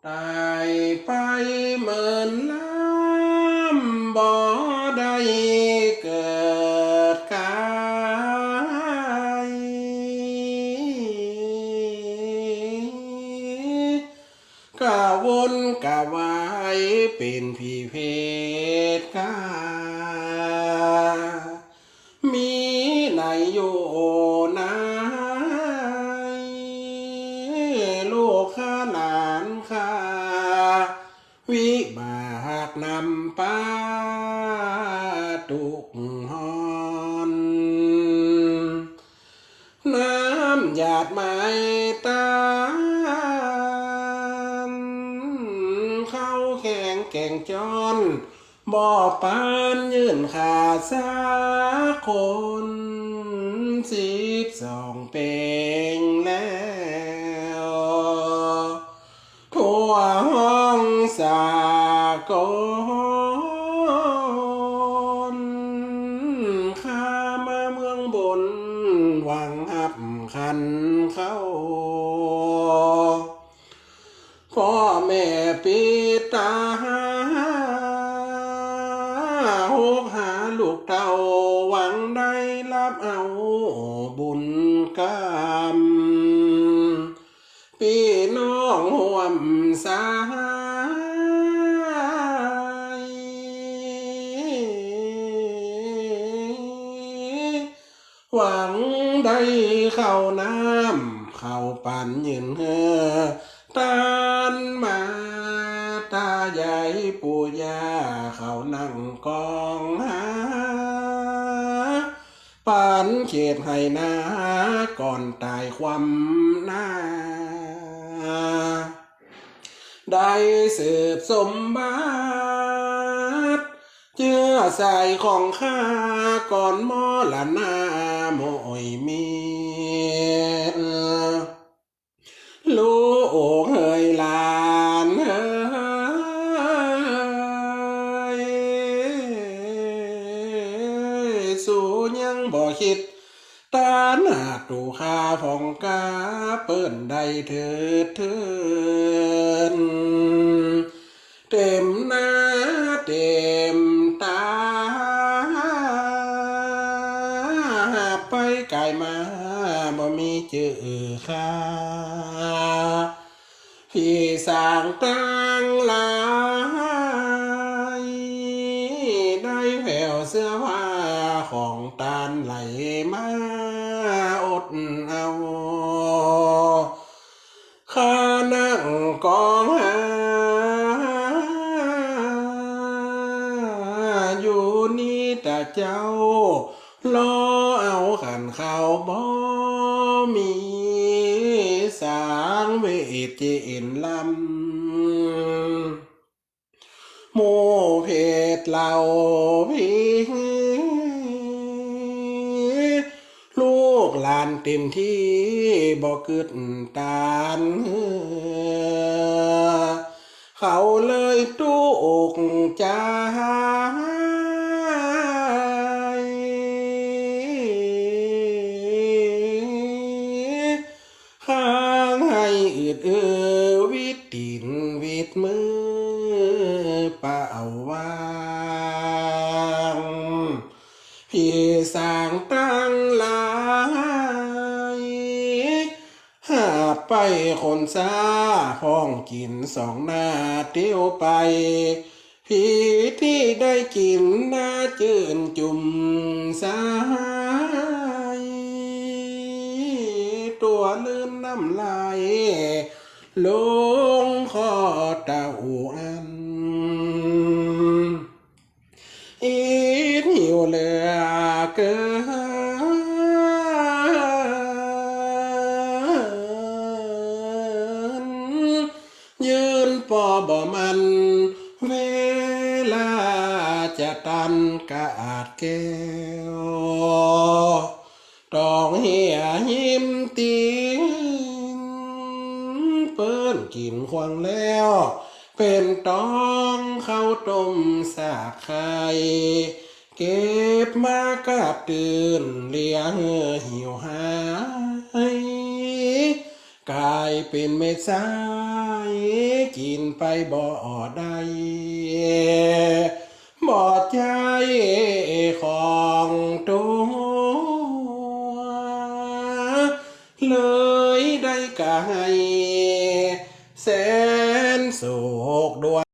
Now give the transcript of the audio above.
ตายไปเหมือนล้ำบ่ได้เกิดกายกะวนกะวายเป็นผีเพศกามีไหนอยู่ไหนลูกข้าหลานข้าวิบากนำป้าตุกหอนน้ำหยาดไม้ตาเข้าแข่งแก่งจอนบ่ปานยื่นขาสาคน12เป็งแล้วทั่วห้องสากลข้ามาเมืองบนหวังหับคันเข้าพ่อแม่ปิตาหกหาลูกเต้าหวังได้รับเอาบุญกรรมพี่น้องห่วมสายหวังได้เข้าน้ำเข้าปั่นยืนตานมาตาใหญ่ปู่ย่าเขานั่งกองหาปานเขตให้นาก่อนตายความหน้าได้สืบสมบัติเชื่อใส่ของข้าก่อนมอละนาโมยมีลูกเฮยหลานเฮยสู่ยังบ่คิดตาหน้าตูข้าฟองกาเปิ้นได้เถิดเถินเต็มหน้าเต็มตาไปไกลมาบ่มีเจอข้าพี่สร้างตั้งหลายได้แผ่วเสื้อผ้าของตาลไหลมาอดเอาข้านั่งกองหาอยู่นี่แต่เจ้ารอเอาขันข้าวบ่มีสางเวทเจนลำโมเพศเหล่าพี่ลูกหลานเต็มที่บ่กึดตานเขาเลยตุกใจข้างให้อืดวิตตินวิตมือป่าววางพี่สร้างตั้งหลายหาไปคนซาห้องกินสองหน้าเที่ยวไปพี่ที่ได้กินหน้าจื่นจุ่มสายตัวลืมน้ำลายลงคอเต่าอันอีหิวเหลือเกินยืนปอบ่มันเวลาจะตันกะอาดแก้วต้องเหี่ยหิมตีนเปิ้นกินควงแล้วเป็นต้องข้าวต้มสากไข่เก็บมากับตื่นเลี้ยงหิวหายกลายเป็นเม็ดทรายกิน ไปบ่ได้บ่ใจของตัวเลยได้กาย